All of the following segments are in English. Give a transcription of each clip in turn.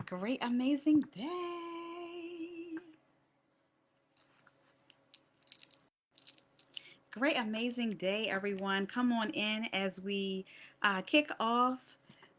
Great, amazing day. Great, amazing day, everyone. Come on in as we kick off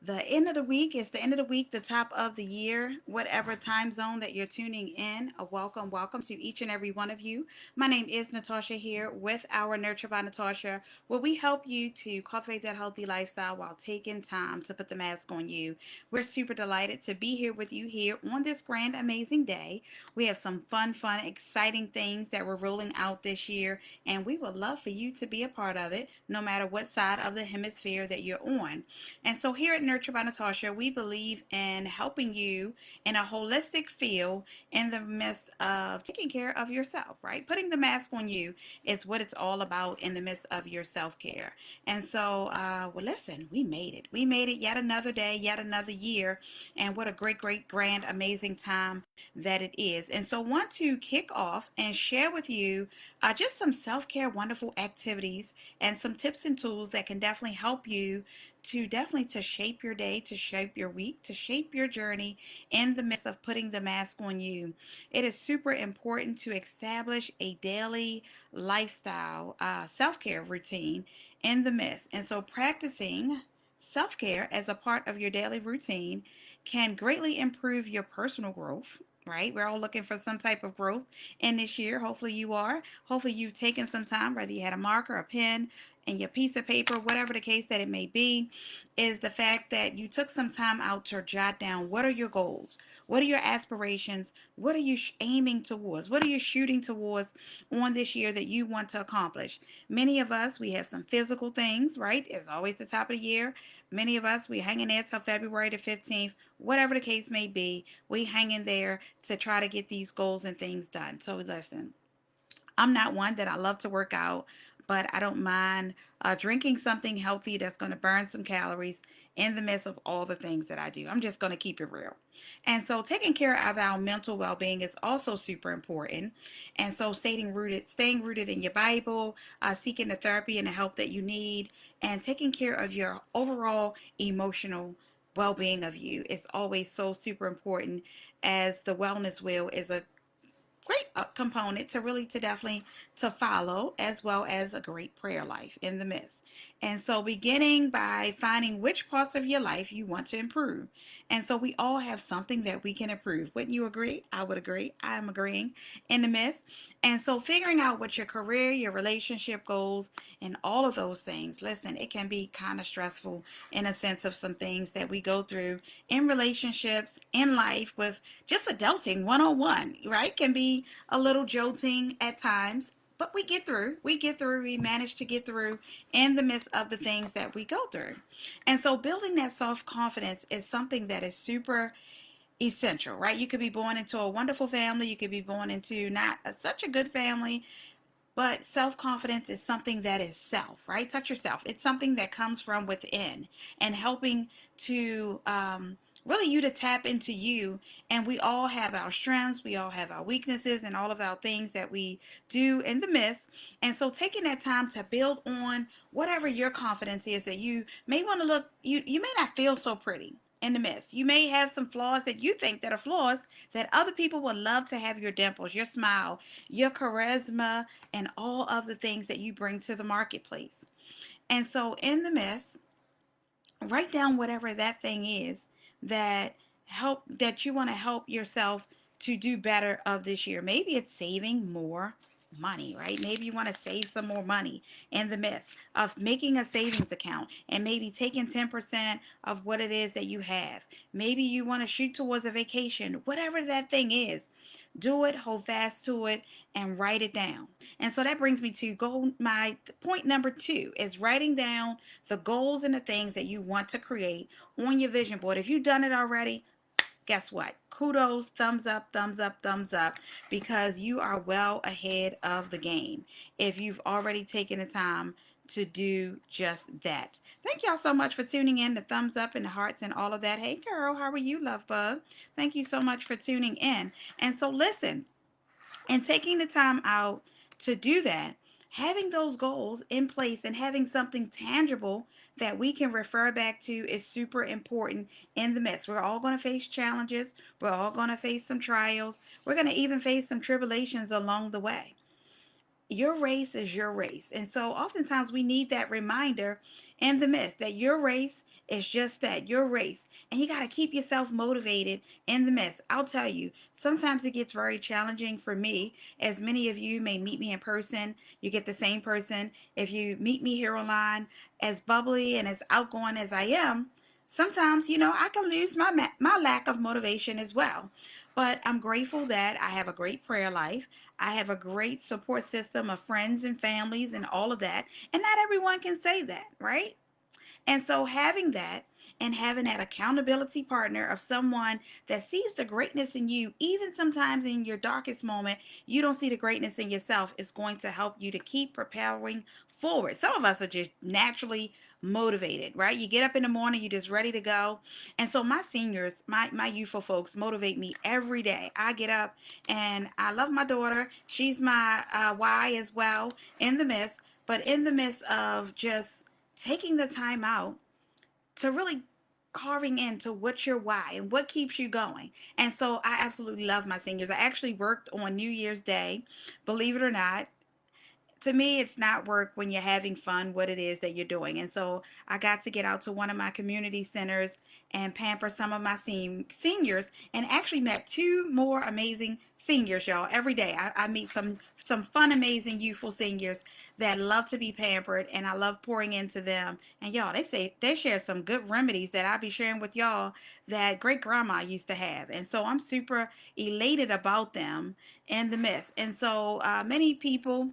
the end of the week. It's the end of the week, the top of the year, whatever time zone that you're tuning in. A welcome to each and every one of you. My name is Natasha here with our Nurture by Natasha, where we help you to cultivate that healthy lifestyle while taking time to put the mask on you. We're super delighted to be here with you here on this grand, amazing day. We have some fun, exciting things that we're rolling out this year, and we would love for you to be a part of it, no matter what side of the hemisphere that you're on. And so here at Nurture by Natasha, we believe in helping you in a holistic feel in the midst of taking care of yourself, right? Putting the mask on you is what it's all about in the midst of your self-care. And so, well, listen, we made it. We made it yet another day, yet another year. And what a great, grand, amazing time that it is. And so, want to kick off and share with you just some self-care, wonderful activities and some tips and tools that can definitely help you to shape your day, to shape your week, to shape your journey in the midst of putting the mask on you. It is super important to establish a daily lifestyle, self-care routine in the midst. And so practicing self-care as a part of your daily routine can greatly improve your personal growth, right? We're all looking for some type of growth in this year. Hopefully you are. Hopefully you've taken some time, whether you had a marker, a pen, and your piece of paper, whatever the case that it may be, is the fact that you took some time out to jot down what are your goals? What are your aspirations? What are you aiming towards? What are you shooting towards on this year that you want to accomplish? Many of us, we have some physical things, right? It's always the top of the year. Many of us, we hang in there till February the 15th, whatever the case may be, we hang in there to try to get these goals and things done. So listen, I'm not one that I love to work out, but I don't mind drinking something healthy that's going to burn some calories in the midst of all the things that I do. I'm just going to keep it real. And so taking care of our mental well-being is also super important. And so staying rooted in your Bible, seeking the therapy and the help that you need, and taking care of your overall emotional well-being of you is always so super important, as the wellness wheel is a great component to really to definitely to follow, as well as a great prayer life in the midst. And so beginning by finding which parts of your life you want to improve. And so we all have something that we can improve. Wouldn't you agree? I would agree. I am agreeing in the midst. And so figuring out what your career, your relationship goals, and all of those things, listen, it can be kind of stressful in a sense of some things that we go through in relationships, in life, with just adulting 101, right? Can be a little jolting at times, but we get through. We manage to get through in the midst of the things that we go through. And so building that self-confidence is something that is super essential, right? You could be born into a wonderful family. You could be born into not such a good family, but self-confidence is something that is self, right? Touch yourself. It's something that comes from within, and helping to really you to tap into you. And we all have our strengths, we all have our weaknesses, and all of our things that we do in the midst. And so taking that time to build on whatever your confidence is, that you may want to look, you may not feel so pretty in the midst. You may have some flaws that you think that are flaws, that other people would love to have your dimples, your smile, your charisma, and all of the things that you bring to the marketplace. And so in the midst, write down whatever that thing is that you want to help yourself to do better of this year. Maybe it's saving more money, right? Maybe you want to save some more money in the midst of making a savings account, and maybe taking 10% of what it is that you have. Maybe you want to shoot towards a vacation. Whatever that thing is, do it, hold fast to it, and write it down. And so that brings me to my point number 2 is writing down the goals and the things that you want to create on your vision board. If you've done it already, guess what? Kudos, thumbs up, thumbs up, thumbs up, because you are well ahead of the game if you've already taken the time to do just that. Thank y'all so much for tuning in, the thumbs up and the hearts and all of that. Hey girl, how are you, love bug? Thank you so much for tuning in. And so listen, and taking the time out to do that, having those goals in place and having something tangible that we can refer back to is super important in the midst. We're all going to face challenges. We're all going to face some trials. We're going to even face some tribulations along the way. Your race is your race. And so oftentimes we need that reminder in the midst that your race is just that, your race. And you got to keep yourself motivated in the midst. I'll tell you, sometimes it gets very challenging for me, as many of you may meet me in person. You get the same person. If you meet me here online, as bubbly and as outgoing as I am, sometimes, I can lose my lack of motivation as well. But I'm grateful that I have a great prayer life. I have a great support system of friends and families and all of that. And not everyone can say that, right? And so having that and having that accountability partner of someone that sees the greatness in you, even sometimes in your darkest moment, you don't see the greatness in yourself, is going to help you to keep propelling forward. Some of us are just naturally motivated, right? You get up in the morning, you're just ready to go. And so my seniors, my youthful folks motivate me every day. I get up and I love my daughter. She's my why as well in the midst, but in the midst of just taking the time out to really carving into what's your why and what keeps you going. And so I absolutely love my seniors. I actually worked on New Year's Day, believe it or not. To me, it's not work when you're having fun what it is that you're doing. And so I got to get out to one of my community centers and pamper some of my seniors, and actually met two more amazing seniors, y'all. Every day I meet some fun, amazing, youthful seniors that love to be pampered, and I love pouring into them. And y'all, they share some good remedies that I'll be sharing with y'all that great grandma used to have. And so I'm super elated about them in the midst. And so many people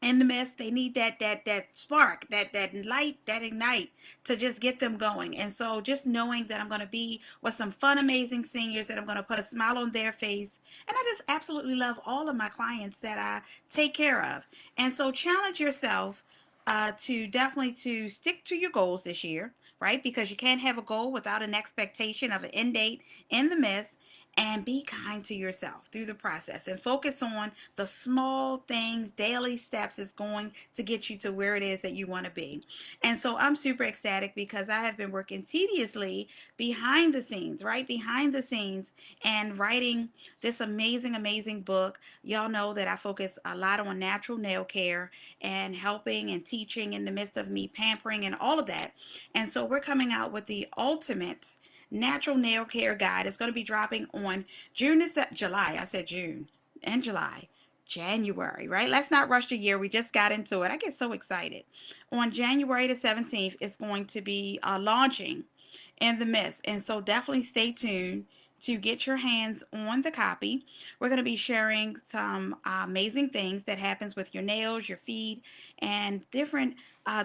in the midst, they need that spark, that light, that ignite to just get them going. And so just knowing that I'm going to be with some fun, amazing seniors, that I'm going to put a smile on their face, and I just absolutely love all of my clients that I take care of. And so challenge yourself to definitely to stick to your goals this year, right? Because you can't have a goal without an expectation of an end date in the midst. And be kind to yourself through the process and focus on the small things, daily steps is going to get you to where it is that you want to be. And so I'm super ecstatic because I have been working tediously behind the scenes, right? Behind the scenes, and writing this amazing, amazing book. Y'all know that I focus a lot on natural nail care and helping and teaching in the midst of me pampering and all of that. And so we're coming out with the ultimate natural nail care guide. It's going to be dropping on July. I said June and July. January, right? Let's not rush the year. We just got into it. I get so excited. On January the 17th, it's going to be launching in the midst. And so definitely stay tuned to get your hands on the copy. We're going to be sharing some amazing things that happens with your nails, your feet, and different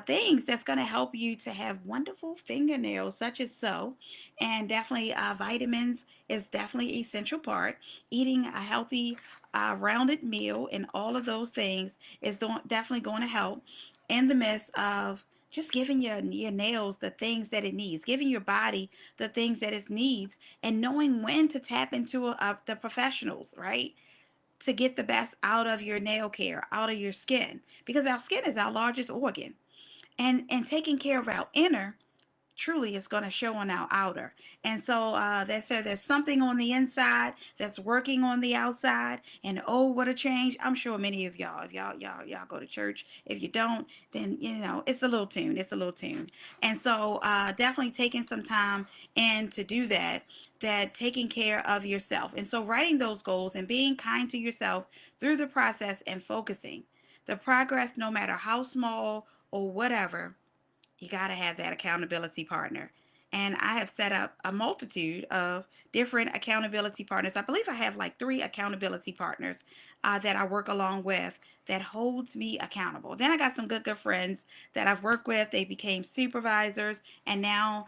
things that's going to help you to have wonderful fingernails, such as so. And definitely vitamins is definitely an essential part. Eating a healthy, rounded meal and all of those things is definitely going to help in the midst of just giving your nails the things that it needs, giving your body the things that it needs, and knowing when to tap into the professionals, right? To get the best out of your nail care, out of your skin, because our skin is our largest organ, and taking care of our inner truly is going to show on our outer. And so there's something on the inside that's working on the outside. And oh, what a change! I'm sure many of y'all, if y'all go to church, if you don't, then it's a little tune. It's a little tune. And so definitely taking some time and to do that. That taking care of yourself. And so writing those goals and being kind to yourself through the process and focusing the progress, no matter how small or whatever, you got to have that accountability partner. And I have set up a multitude of different accountability partners. I believe I have like 3 accountability partners that I work along with that holds me accountable. Then I got some good friends that I've worked with. They became supervisors, and now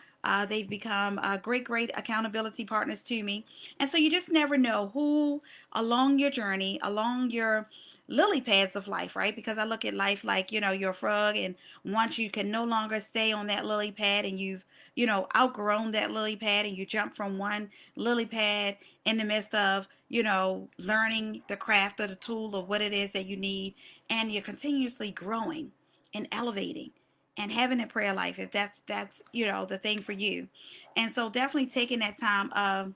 they've become great accountability partners to me. And so you just never know who along your journey, along your lily pads of life, right? Because I look at life like, you're a frog, and once you can no longer stay on that lily pad, and you've, outgrown that lily pad, and you jump from one lily pad in the midst of, learning the craft of the tool of what it is that you need, and you're continuously growing and elevating and having a prayer life, if that's the thing for you. And so definitely taking that time of,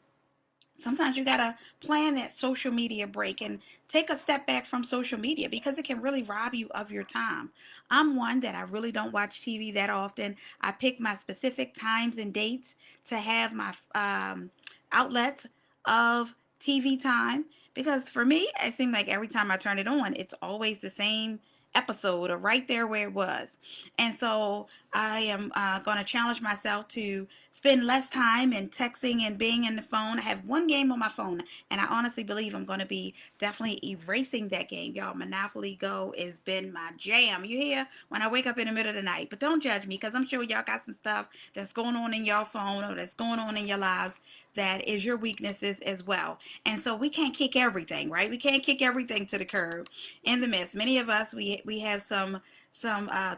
sometimes you gotta plan that social media break and take a step back from social media, because it can really rob you of your time. I'm one that I really don't watch TV that often. I pick my specific times and dates to have my outlets of TV time, because for me, it seems like every time I turn it on, it's always the same episode, or right there where it was. And so I am going to challenge myself to spend less time in texting and being in the phone. I have one game on my phone, and I honestly believe I'm going to be definitely erasing that game. Y'all, Monopoly Go has been my jam. You hear? When I wake up in the middle of the night. But don't judge me, because I'm sure y'all got some stuff that's going on in your phone, or that's going on in your lives, that is your weaknesses as well. And so we can't kick everything, right? We can't kick everything to the curb in the midst. Many of us, we have some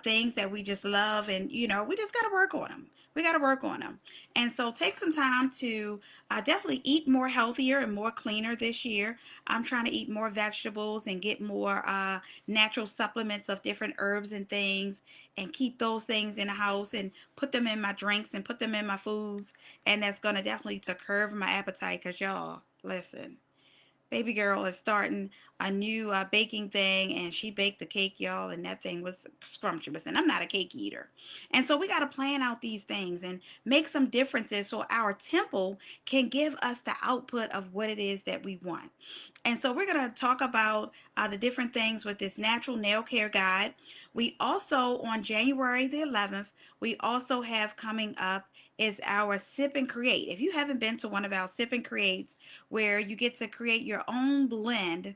things that we just love, and we just got to work on them. We got to work on them. And so take some time to definitely eat more healthier and more cleaner this year. I'm trying to eat more vegetables and get more natural supplements of different herbs and things, and keep those things in the house, and put them in my drinks and put them in my foods. And that's going to definitely to curb my appetite, because y'all, listen, baby girl is starting a new baking thing, and she baked the cake, y'all, and that thing was scrumptious, and I'm not a cake eater. And so we got to plan out these things and make some differences, so our temple can give us the output of what it is that we want. And so we're going to talk about the different things with this natural nail care guide. We also, on January the 11th, we also have coming up is our Sip and Create. If you haven't been to one of our Sip and Creates, where you get to create your own blend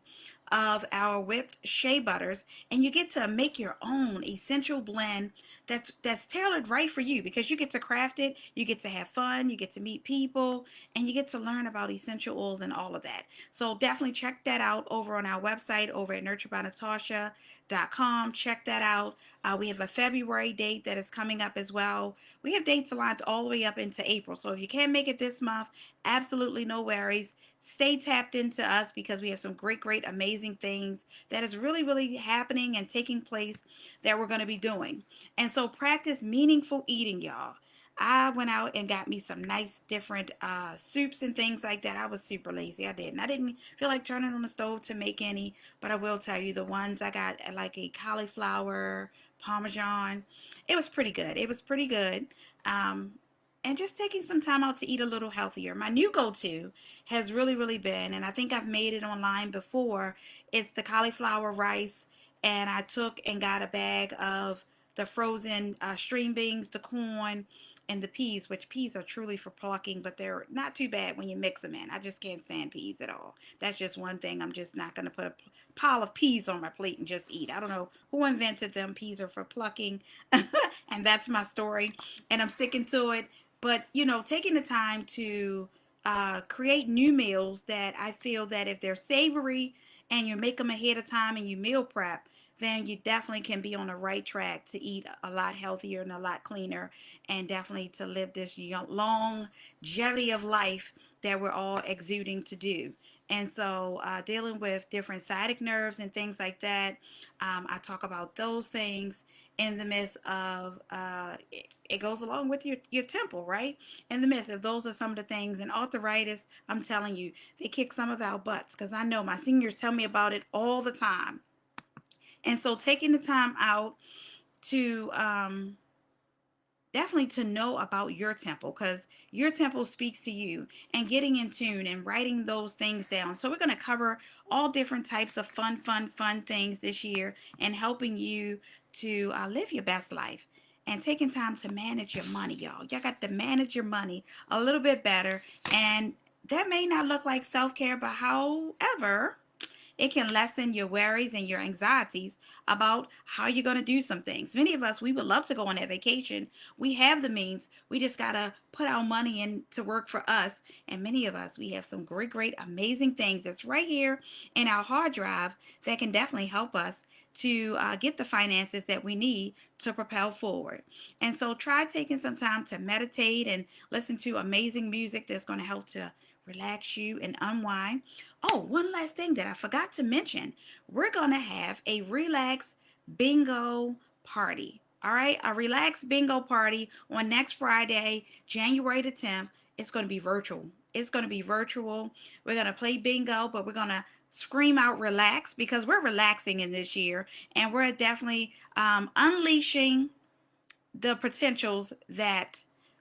of our whipped shea butters, and you get to make your own essential blend that's tailored right for you, because you get to craft it, you get to have fun, you get to meet people, and you get to learn about essential oils and all of that. So definitely check that out over on our website over at nurturedbynatasha.com. Check that out. We have a February date that is coming up as well. We have dates aligned all the way up into April. So if you can't make it this month, absolutely no worries. Stay tapped into us, because we have some great, great, amazing things that is really, really happening and taking place that we're going to be doing. And so practice meaningful eating, y'all. I went out and got me some nice different soups and things like that. I was super lazy. I didn't. I didn't feel like turning on the stove to make any, but I will tell you the ones I got, like a cauliflower parmesan. It was pretty good. It was pretty good. Um, and just taking some time out to eat a little healthier. My new go-to has really, really been, and I think I've made it online before, it's the cauliflower rice. And I took and got a bag of the frozen string beans, the corn, and the peas, which peas are truly for plucking, but they're not too bad when you mix them in. I just can't stand peas at all. That's just one thing. I'm just not going to put a pile of peas on my plate and just eat. I don't know who invented them. Peas are for plucking, and that's my story, and I'm sticking to it. But, taking the time to create new meals that I feel that if they're savory and you make them ahead of time and you meal prep, then you definitely can be on the right track to eat a lot healthier and a lot cleaner, and definitely to live this longevity of life that we're all exuding to do. And so, dealing with different sciatic nerves and things like that, I talk about those things in the midst of it goes along with your temple, right? In the midst of those are some of the things. And arthritis, I'm telling you, they kick some of our butts, because I know my seniors tell me about it all the time. And so taking the time out to definitely to know about your temple, because your temple speaks to you, and getting in tune and writing those things down. So we're going to cover all different types of fun things this year, and helping you to live your best life, and taking time to manage your money, y'all got to manage your money a little bit better. And that may not look like self-care, but however, It can lessen your worries and your anxieties about how you're going to do some things. Many of us, we would love to go on that vacation. We have the means. We just got to put our money in to work for us. And many of us, we have some great, great, amazing things that's right here in our hard drive that can definitely help us to get the finances that we need to propel forward. And so try taking some time to meditate and listen to amazing music that's going to help to relax you and unwind. Oh, one last thing that I forgot to mention. We're going to have a relax bingo party. All right, a relax bingo party on next Friday, January the 10th. It's going to be virtual. It's going to be virtual. We're going to play bingo, but we're going to scream out relax because we're relaxing in this year and we're definitely unleashing the potentials that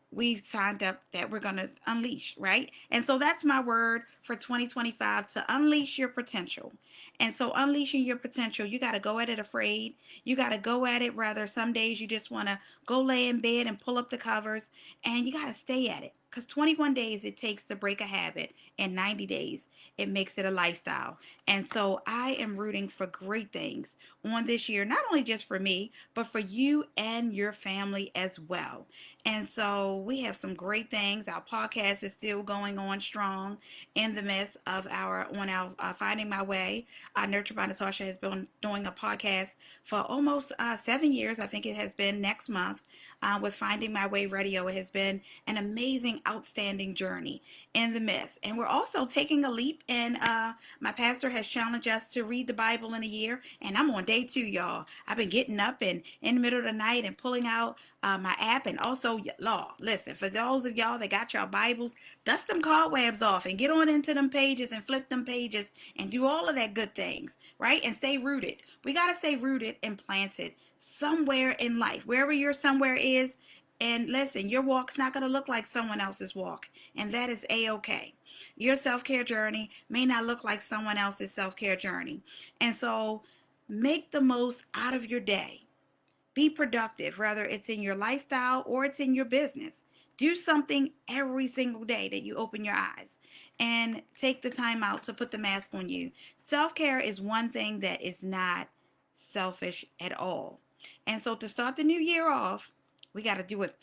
we've signed up that we're going to unleash, right? And so that's my word for 2025, to unleash your potential. And so unleashing your potential, you got to go at it afraid. You got to go at it rather. Some days you just want to go lay in bed and pull up the covers, and you got to stay at it. Because 21 days it takes to break a habit, and 90 days it makes it a lifestyle. And so I am rooting for great things on this year, not only just for me, but for you and your family as well. And so we have some great things. Our podcast is still going on strong in the midst of our Finding My Way. Nurture by Natasha has been doing a podcast for almost 7 years. I think it has been next month with Finding My Way Radio. It has been an amazing, outstanding journey in the midst. And we're also taking a leap. And my pastor has challenged us to read the Bible in a year. And I'm on day 2, y'all. I've been getting up and in the middle of the night and pulling out my app. And also, law, listen, for those of y'all that got your Bibles, dust them cobwebs off and get on into them pages and flip them pages and do all of that good things, right? And stay rooted. We got to stay rooted and planted somewhere in life, wherever your somewhere is. And listen, your walk's not going to look like someone else's walk, and that is a-okay. Your self-care journey may not look like someone else's self-care journey. And so make the most out of your day. Be productive, whether it's in your lifestyle or it's in your business. Do something every single day that you open your eyes and take the time out to put the mask on you. Self-care is one thing that is not selfish at all. And so to start the new year off, we got to do it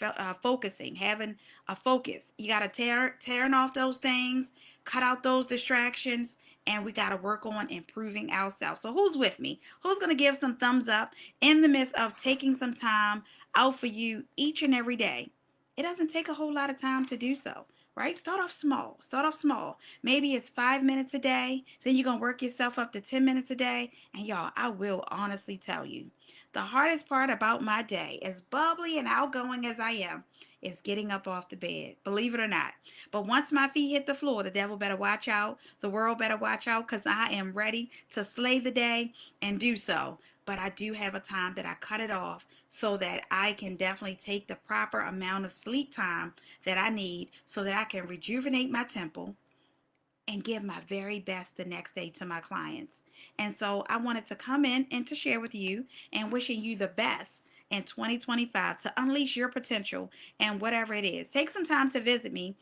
focusing, having a focus. You got to tearing off those things, cut out those distractions, and we got to work on improving ourselves. So who's with me? Who's going to give some thumbs up in the midst of taking some time out for you each and every day? It doesn't take a whole lot of time to do so, right? Start off small. Start off small. Maybe it's 5 minutes a day. Then you're going to work yourself up to 10 minutes a day. And y'all, I will honestly tell you, the hardest part about my day, as bubbly and outgoing as I am, is getting up off the bed, believe it or not. But once my feet hit the floor, the devil better watch out. The world better watch out, because I am ready to slay the day and do so. But I do have a time that I cut it off so that I can definitely take the proper amount of sleep time that I need so that I can rejuvenate my temple and give my very best the next day to my clients. And so I wanted to come in and to share with you and wishing you the best in 2025 to unleash your potential and whatever it is. Take some time to visit me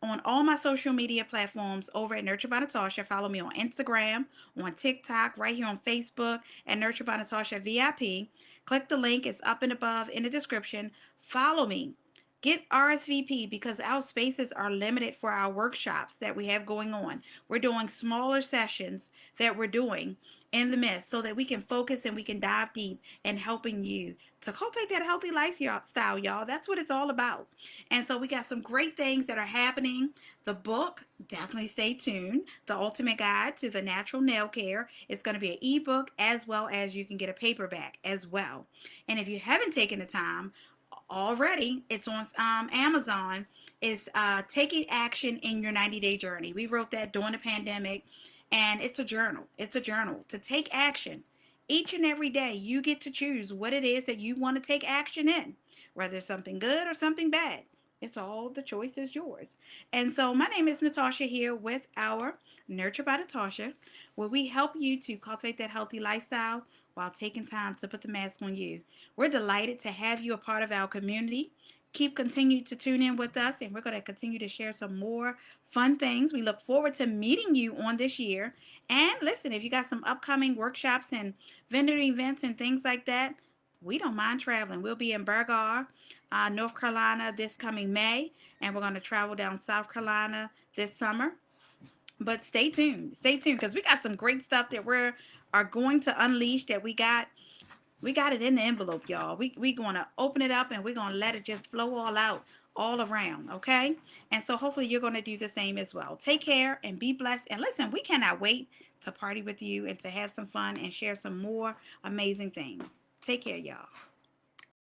on all my social media platforms over at Nurture by Natasha. Follow me on Instagram, on TikTok, right here on Facebook at Nurture by Natasha VIP. Click the link, it's up and above in the description. Follow me. Get RSVP because our spaces are limited for our workshops that we have going on. We're doing smaller sessions that we're doing in the midst so that we can focus and we can dive deep in helping you to cultivate that healthy lifestyle, y'all. That's what it's all about. And so we got some great things that are happening. The book, definitely stay tuned. The Ultimate Guide to the Natural Nail Care. It's going to be an ebook as well as you can get a paperback as well. And if you haven't taken the time already, it's on Amazon, is taking action in your 90-day journey. We wrote that during the pandemic, and it's a journal. It's a journal to take action. Each and every day, you get to choose what it is that you want to take action in, whether it's something good or something bad. It's all, the choice is yours. And so my name is Natasha here with our Nurture by Natasha, where we help you to cultivate that healthy lifestyle while taking time to put the mask on you. We're delighted to have you a part of our community. continue to tune in with us, and we're going to continue to share some more fun things. We look forward to meeting you on this year. And listen, if you got some upcoming workshops and vendor events and things like that, we don't mind traveling. We'll be in Burgar, North Carolina this coming May, and we're going to travel down South Carolina this summer. But stay tuned, because we got some great stuff that are going to unleash. That we got it in the envelope, y'all. We gonna open it up and we're gonna let it just flow all out, all around, okay? And so hopefully you're gonna do the same as well. Take care and be blessed. And listen, we cannot wait to party with you and to have some fun and share some more amazing things. Take care, y'all.